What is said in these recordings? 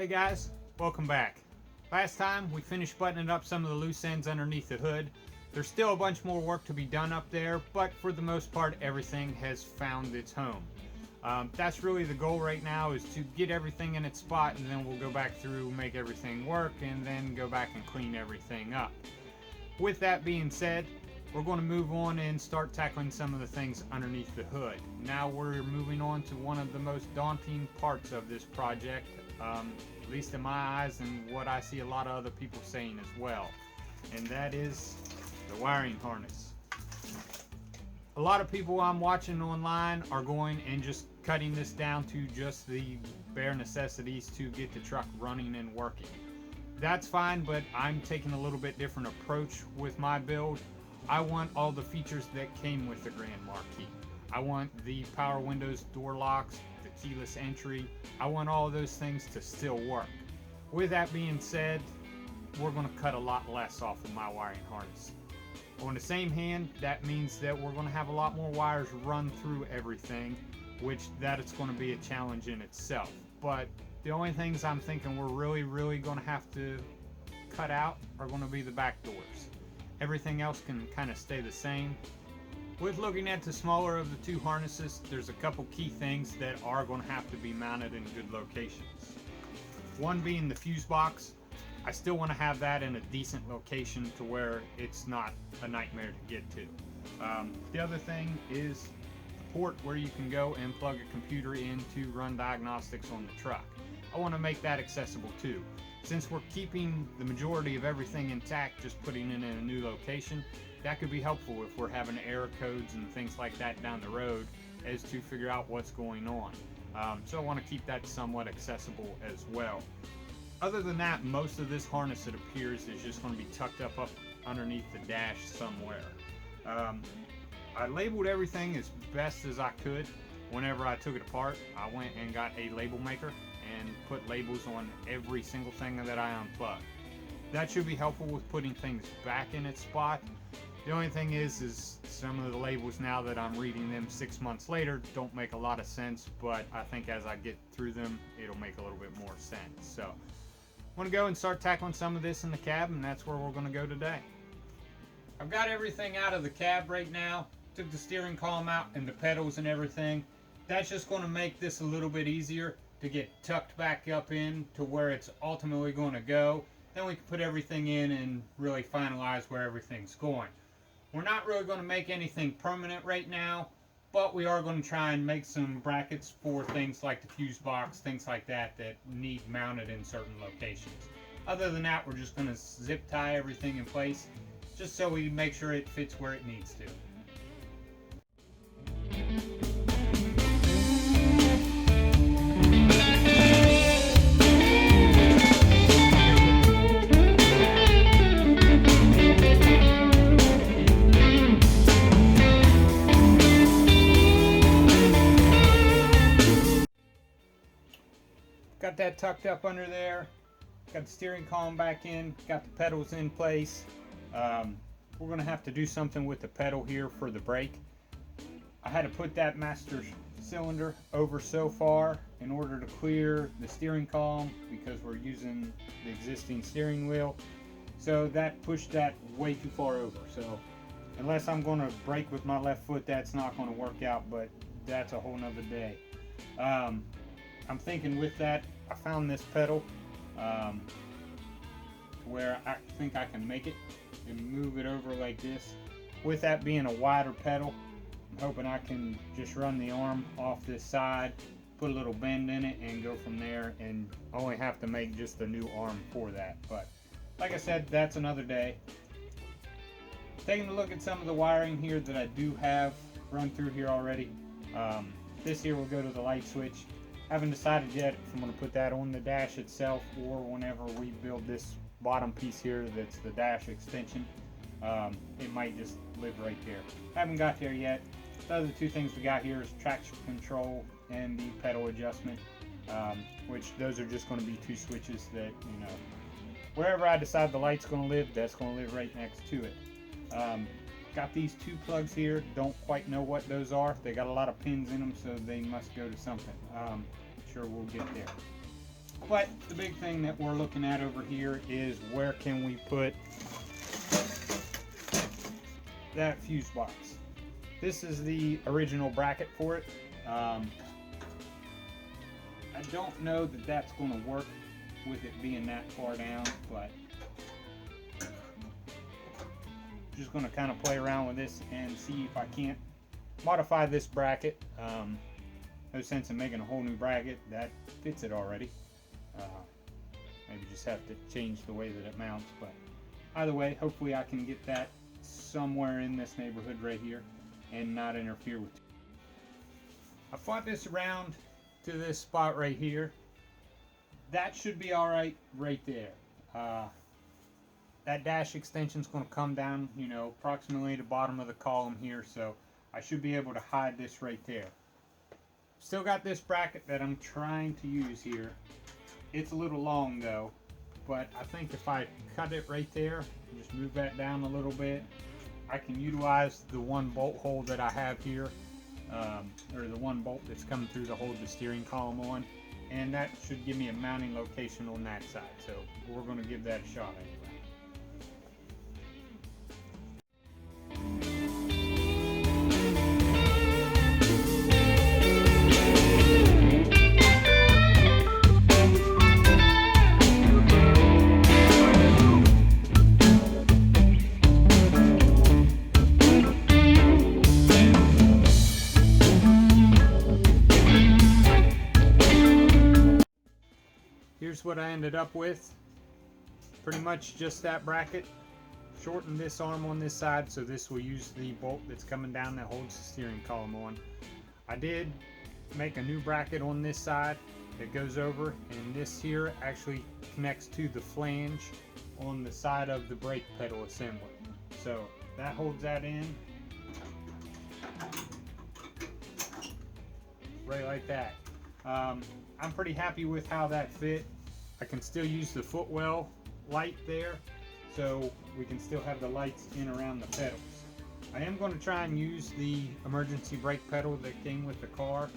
guys, welcome back. Last time we finished buttoning up some of the loose ends underneath the hood. There's still a bunch more work to be done up there, but for the most part everything has found its home. That's really the goal right now, is to get everything in its spot, and then we'll go back through, make everything work, and then go back and clean everything up. With that being said, we're going to move on and start tackling some of the things underneath the hood. Now we're moving on to one of the most daunting parts of this project, at least in my eyes and what I see a lot of other people saying as well, and that is the wiring harness. A lot of people I'm watching online are going and just cutting this down to just the bare necessities to get the truck running and working. That's fine, but I'm taking a little bit different approach with my build. I want all the features that came with the Grand Marquis. I want the power windows, door locks, the keyless entry. I want all of those things to still work. With that being said, we're going to cut a lot less off of my wiring harness. On the same hand, that means that we're going to have a lot more wires run through everything, which it's going to be a challenge in itself. But the only things I'm thinking we're really going to have to cut out are going to be the back doors. Everything else can kind of stay the same. With looking at the smaller of the two harnesses, there's a couple key things that are going to have to be mounted in good locations. One being the fuse box. I still want to have that in a decent location to where it's not a nightmare to get to. The other thing is the port where you can go and plug a computer in to run diagnostics on the truck. I want to make that accessible too. Since we're keeping the majority of everything intact, just putting it in a new location, that could be helpful if we're having error codes and things like that down the road as to figure out what's going on. So I want to keep that somewhat accessible as well. Other than that, most of this harness, it appears, is just going to be tucked up underneath the dash somewhere. I labeled everything as best as I could. Whenever I took it apart, I went and got a label maker and put labels on every single thing that I unplugged. That should be helpful with putting things back in its spot. The only thing is some of the labels, now that I'm reading them 6 months later, don't make a lot of sense, but I think as I get through them, it'll make a little bit more sense. So I'm going to go and start tackling some of this in the cab, and that's where we're going to go today. I've got everything out of the cab right now. Took the steering column out and the pedals and everything. That's just going to make this a little bit easier to get tucked back up in to where it's ultimately going to go. Then we can put everything in and really finalize where everything's going. We're not really going to make anything permanent right now, but we are going to try and make some brackets for things like the fuse box, things like that need mounted in certain locations. Other than that, we're just going to zip tie everything in place just so we make sure it fits where it needs to. Got that tucked up under there, got the steering column back in, got the pedals in place. We're going to have to do something with the pedal here for the brake. I had to put that master cylinder over so far in order to clear the steering column because we're using the existing steering wheel. So that pushed that way too far over. So unless I'm going to brake with my left foot, that's not going to work out, but that's a whole nother day. I'm thinking with that, I found this pedal where I think I can make it and move it over like this. With that being a wider pedal, I'm hoping I can just run the arm off this side, put a little bend in it, and go from there, and only have to make just a new arm for that. But like I said, that's another day. Taking a look at some of the wiring here that I do have run through here already. This here will go to the light switch. Haven't decided yet if I'm going to put that on the dash itself or whenever we build this bottom piece here that's the dash extension. It might just live right there. Haven't got there yet. The other two things we got here is traction control and the pedal adjustment, which those are just going to be two switches that, wherever I decide the light's going to live, that's going to live right next to it. Got these two plugs here, don't quite know what those are. They got a lot of pins in them, so they must go to something. Sure we'll get there. But the big thing that we're looking at over here is where can we put that fuse box. This is the original bracket for it. I don't know that that's going to work with it being that far down, but just going to kind of play around with this and see if I can't modify this bracket. No sense in making a whole new bracket that fits it already. Maybe just have to change the way that it mounts, but either way, hopefully I can get that somewhere in this neighborhood right here and not interfere with it. I fought this around to this spot right here. That should be alright right there. That dash extension is going to come down, you know, approximately the bottom of the column here, so I should be able to hide this right there. Still got this bracket that I'm trying to use here. It's a little long though, but I think if I cut it right there, just move that down a little bit, I can utilize the one bolt hole that I have here, or the one bolt that's coming through to hold the steering column on, and that should give me a mounting location on that side, so we're going to give that a shot anyway. Here's what I ended up with. Pretty much just that bracket. Shorten this arm on this side, so this will use the bolt that's coming down that holds the steering column on. I did make a new bracket on this side that goes over, and this here actually connects to the flange on the side of the brake pedal assembly. So that holds that in right like that. I'm pretty happy with how that fit. I can still use the footwell light there, so we can still have the lights in around the pedals. I am going to try and use the emergency brake pedal that came with the car,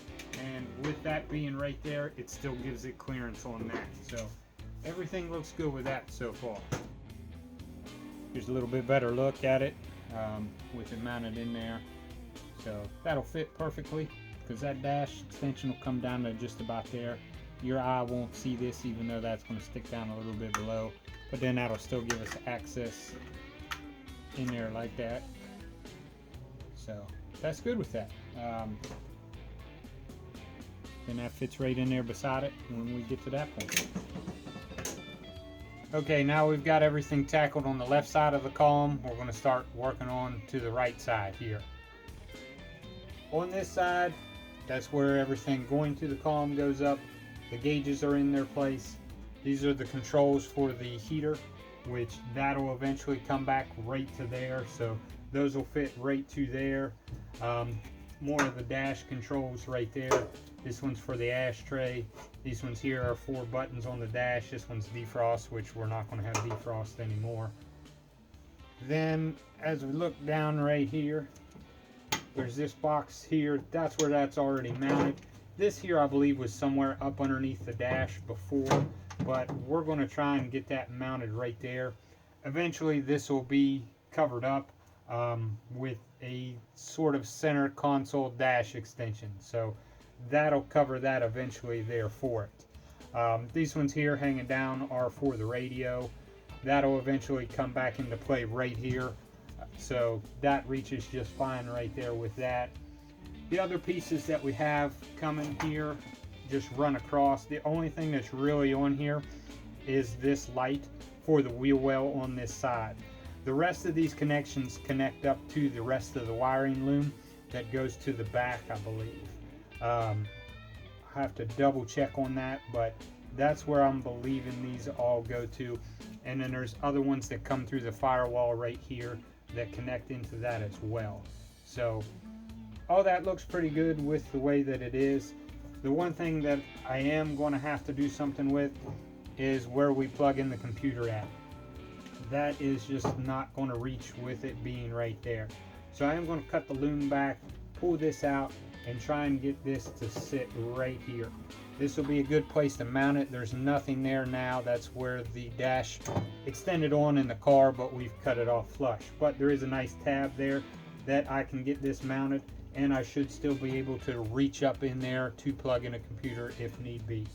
and with that being right there, it still gives it clearance on that. So everything looks good with that so far. Here's a little bit better look at it with it mounted in there. So that'll fit perfectly, because that dash extension will come down to just about there. Your eye won't see this, even though that's going to stick down a little bit below, but then that'll still give us access in there like that. So that's good with that. And that fits right in there beside it when we get to that point. Okay, now we've got everything tackled on the left side of the column. We're going to start working on to the right side here. On this side, that's where everything going to the column goes up. The gauges are in their place. These are the controls for the heater, which that'll eventually come back right to there. So those will fit right to there. More of the dash controls right there. This one's for the ashtray. These ones here are 4 buttons on the dash. This one's defrost, which we're not going to have defrost anymore. Then as we look down right here, there's this box here. That's where that's already mounted. This here I believe was somewhere up underneath the dash before, but we're going to try and get that mounted right there. Eventually this will be covered up with a sort of center console dash extension, so that'll cover that eventually there for it. These ones here hanging down are for the radio. That'll eventually come back into play right here, so that reaches just fine right there with that. The other pieces that we have coming here just run across. The only thing that's really on here is this light for the wheel well on this side. The rest of these connections connect up to the rest of the wiring loom that goes to the back, I believe. I have to double check on that, but that's where I'm believing these all go to. And then there's other ones that come through the firewall right here that connect into that as well. So all that looks pretty good with the way that it is. The one thing that I am going to have to do something with is where we plug in the computer at. That is just not going to reach with it being right there. So I am going to cut the loom back, pull this out, and try and get this to sit right here. this will be a good place to mount it. There's nothing there now. That's where the dash extended on in the car, but we've cut it off flush. But there is a nice tab there that I can get this mounted, and I should still be able to reach up in there to plug in a computer if need be.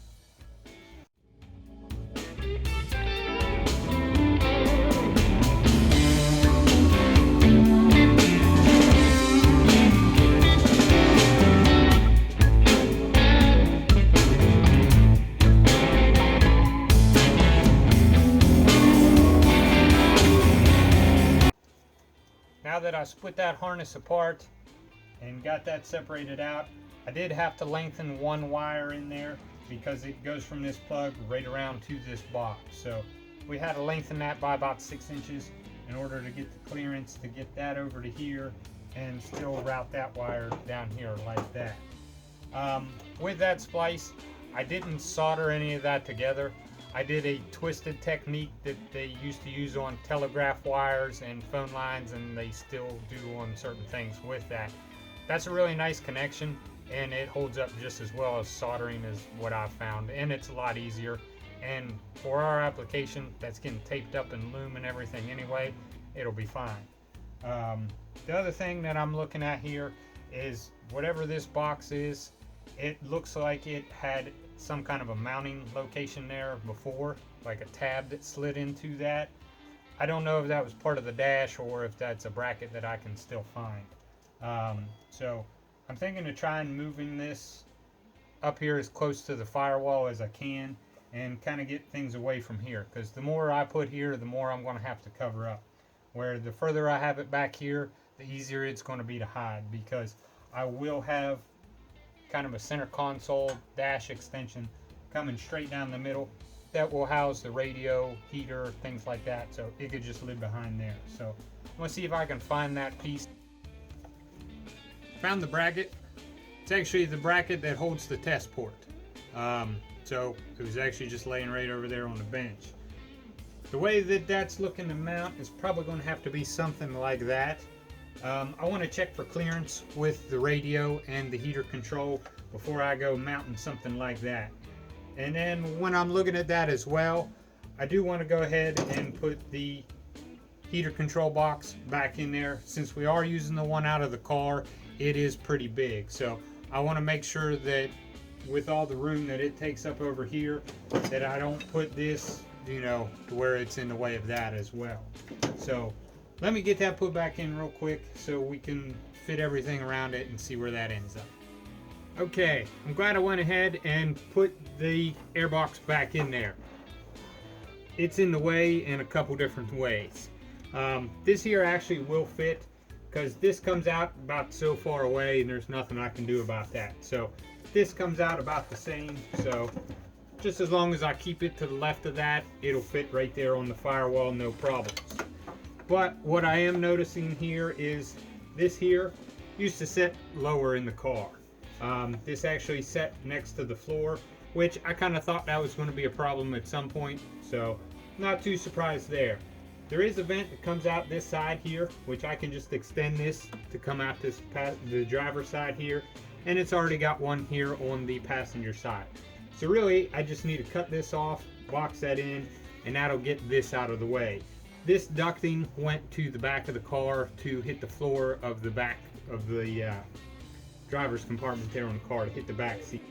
Now that I split that harness apart and got that separated out, I did have to lengthen one wire in there because it goes from this plug right around to this box. So we had to lengthen that by about 6 inches in order to get the clearance to get that over to here and still route that wire down here like that. With that splice, I didn't solder any of that together. I did a twisted technique that they used to use on telegraph wires and phone lines, and they still do on certain things with that. That's a really nice connection, and it holds up just as well as soldering is what I've found, and it's a lot easier. And for our application that's getting taped up in loom and everything anyway, it'll be fine. The other thing that I'm looking at here is whatever this box is, it looks like it had some kind of a mounting location there before, like a tab that slid into that. I don't know if that was part of the dash or if that's a bracket that I can still find. So I'm thinking of trying moving this up here as close to the firewall as I can and kind of get things away from here, because the more I put here, the more I'm going to have to cover up. Where the further I have it back here, the easier it's going to be to hide, because I will have kind of a center console dash extension coming straight down the middle that will house the radio, heater, things like that, so it could just live behind there. So I'm going to see if I can find that piece. Found the bracket. It's actually the bracket that holds the test port. So it was actually just laying right over there on the bench. The way that that's looking to mount is probably going to have to be something like that. I want to check for clearance with the radio and the heater control before I go mounting something like that. And then when I'm looking at that as well, I do want to go ahead and put the heater control box back in there. Since we are using the one out of the car, it is pretty big. So I want to make sure that with all the room that it takes up over here, that I don't put this, you know, to where it's in the way of that as well. So let me get that put back in real quick so we can fit everything around it and see where that ends up. Okay, I'm glad I went ahead and put the airbox back in there. It's in the way in a couple different ways. This here actually will fit because this comes out about so far away and there's nothing I can do about that. So this comes out about the same, so just as long as I keep it to the left of that, it'll fit right there on the firewall, no problems. But what I am noticing here is this here used to sit lower in the car. This actually set next to the floor, which I kind of thought that was going to be a problem at some point, so not too surprised there. There is a vent that comes out this side here, which I can just extend this to come out this the driver's side here, and it's already got one here on the passenger side. So really, I just need to cut this off, box that in, and that'll get this out of the way. This ducting went to the back of the car to hit the floor of the back of the driver's compartment there on the car to hit the back seat.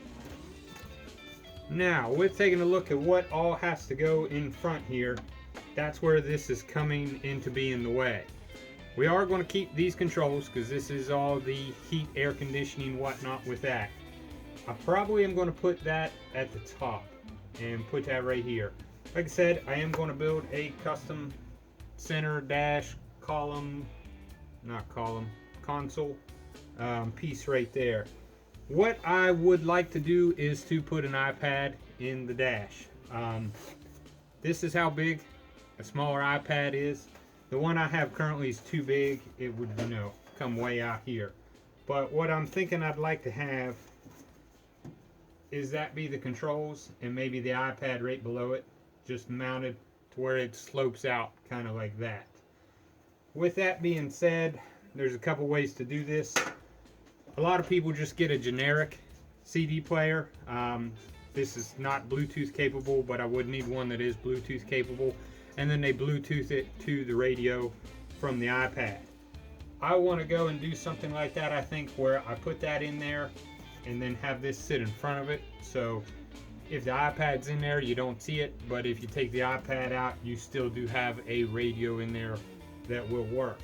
Now, with taking a look at what all has to go in front here, that's where this is coming into being the way. We are going to keep these controls because this is all the heat, air conditioning, whatnot with that. I probably am going to put that at the top and put that right here. Like I said, I am going to build a custom center dash console piece right there. What I would like to do is to put an iPad in the dash. This is how big a smaller iPad is. The one I have currently is too big. It would, you know, come way out here. But what I'm thinking I'd like to have is that be the controls and maybe the iPad right below it, just mounted to where it slopes out kind of like that. With that being said, there's a couple ways to do this. A lot of people just get a generic CD player. this is not Bluetooth capable, but I would need one that is Bluetooth capable. And then they Bluetooth it to the radio from the iPad. I want to go and do something like that, I think, where I put that in there and then have this sit in front of it. So if the iPad's in there, you don't see it, but if you take the iPad out, you still do have a radio in there that will work.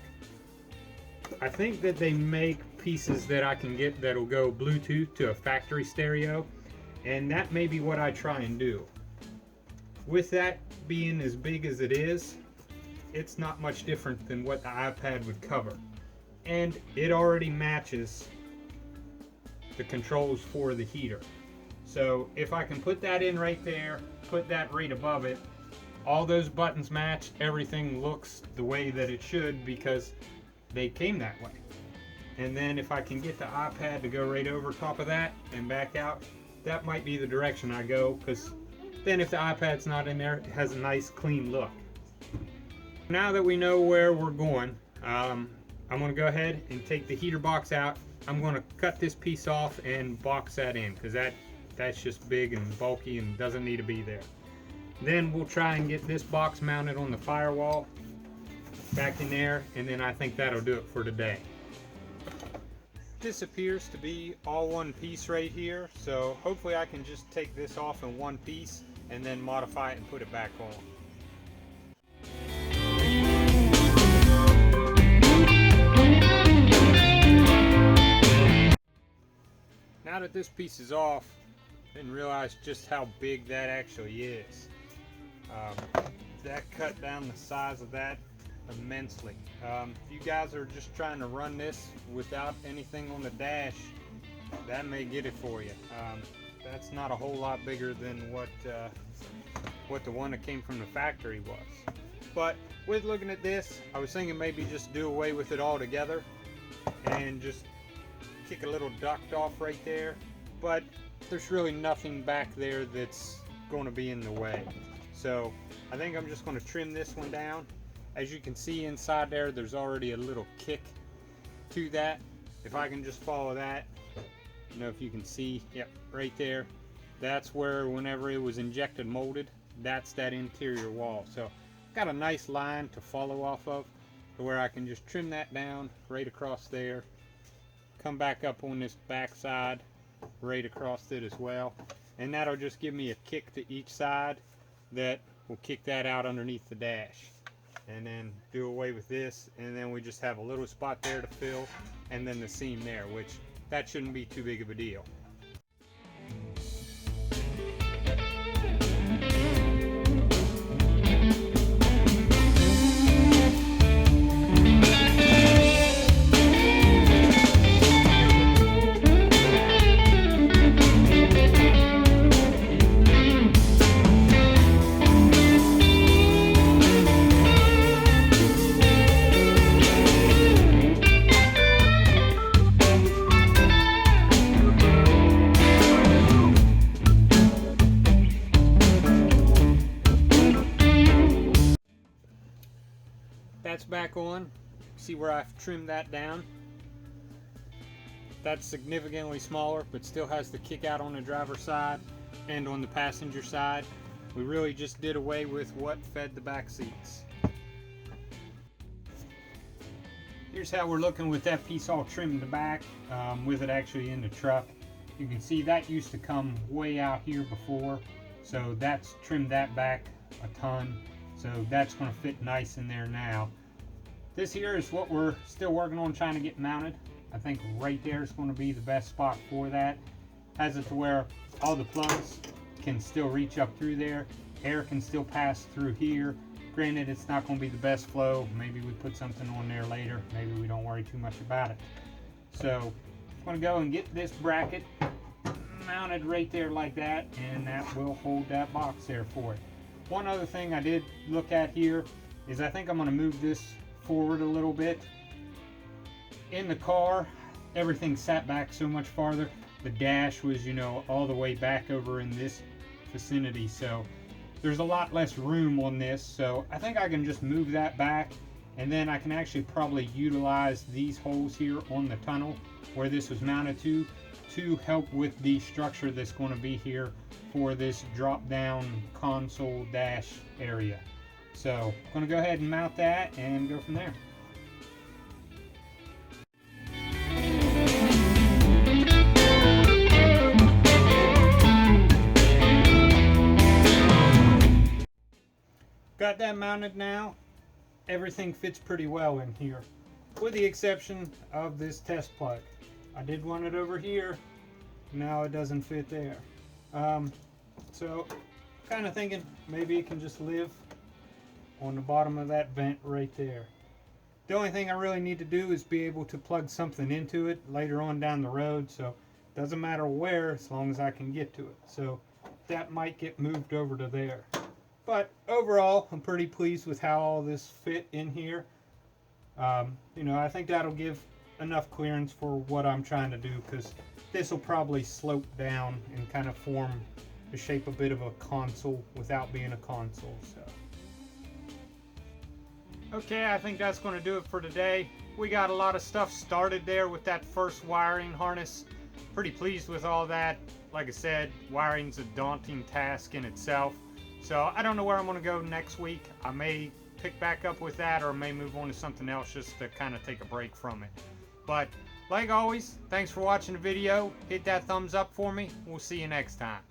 I think that they make pieces that I can get that'll go Bluetooth to a factory stereo, and that may be what I try and do. With that being as big as it is, it's not much different than what the iPad would cover. And it already matches the controls for the heater. So if I can put that in right there, put that right above it, all those buttons match, everything looks the way that it should because they came that way. And then if I can get the iPad to go right over top of that and back out, that might be the direction I go, because then if the iPad's not in there, it has a nice clean look. Now that we know where we're going, I'm going to go ahead and take the heater box out. I'm going to cut this piece off and box that in, because that's just big and bulky and doesn't need to be there. Then we'll try and get this box mounted on the firewall back in there, and then I think that'll do it for today. This appears to be all one piece right here, so hopefully I can just take this off in one piece and then modify it and put it back on. Now that this piece is off, I didn't realize just how big that actually is. That cut down the size of that immensely. If you guys are just trying to run this without anything on the dash, that may get it for you. That's not a whole lot bigger than what the one that came from the factory was. But with looking at this, I was thinking maybe just do away with it altogether and just kick a little duct off right there. But there's really nothing back there that's going to be in the way. So I think I'm just going to trim this one down. As you can see inside there, there's already a little kick to that. If I can just follow that, you know, if you can see, yep, right there, that's where whenever it was injected molded, that's that interior wall. So got a nice line to follow off of to where I can just trim that down right across there, come back up on this back side right across it as well, and that'll just give me a kick to each side that will kick that out underneath the dash. And then do away with this, and then we just have a little spot there to fill, and then the seam there, which that shouldn't be too big of a deal. That's back on. See where I've trimmed that down? That's significantly smaller, but still has the kick out on the driver's side and on the passenger side. We really just did away with what fed the back seats. Here's how we're looking with that piece all trimmed in the back, with it actually in the truck. You can see that used to come way out here before, so that's trimmed that back a ton. So that's going to fit nice in there now. This here is what we're still working on trying to get mounted. I think right there is going to be the best spot for that. Has it to where all the plugs can still reach up through there. Air can still pass through here. Granted, it's not going to be the best flow. Maybe we put something on there later. Maybe we don't worry too much about it. So I'm going to go and get this bracket mounted right there like that, and that will hold that box there for it. One other thing I did look at here is I think I'm going to move this forward a little bit. In the car, everything sat back so much farther. The dash was, you know, all the way back over in this vicinity, so there's a lot less room on this. So I think I can just move that back And then I can actually probably utilize these holes here on the tunnel where this was mounted to help with the structure that's going to be here for this drop down console dash area. So I'm going to go ahead and mount that and go from there. Got that mounted now. Everything fits pretty well in here, with the exception of this test plug. I did want it over here, now it doesn't fit there. So kind of thinking maybe it can just live on the bottom of that vent right there. The only thing I really need to do is be able to plug something into it later on down the road, so it doesn't matter where as long as I can get to it. So that might get moved over to there. But overall, I'm pretty pleased with how all this fit in here. You know, I think that'll give enough clearance for what I'm trying to do, because this will probably slope down and kind of form the shape a bit of a console without being a console. So, okay, I think that's going to do it for today. We got a lot of stuff started there with that first wiring harness. Pretty pleased with all that. Like I said, wiring's a daunting task in itself. So I don't know where I'm going to go next week. I may pick back up with that, or I may move on to something else just to kind of take a break from it. But like always, thanks for watching the video. Hit that thumbs up for me. We'll see you next time.